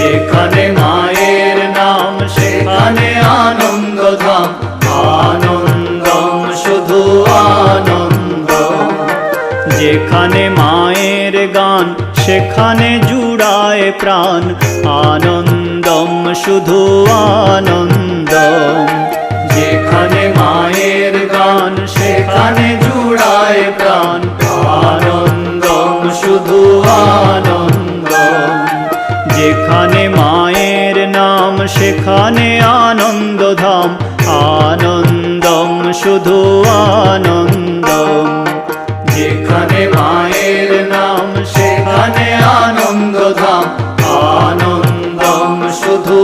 যেখানে মায়ের নাম সেখানে আনন্দধাম, আনন্দম শুধু আনন্দ। যেখানে মায়ের গান সেখানে জুড়ায় প্রাণ, আনন্দম শুধু আনন্দম। যেখানে মায়ের গান সেখানে জুড়ায় প্রাণ, আনন্দম শুধু আনন্দম। যেখানে মায়ের নাম সেখানে আনন্দধাম, আনন্দম শুধু আনন্দম। যেখানে মায়ের নাম সেখানে আনন্দধাম, আনন্দম শুধু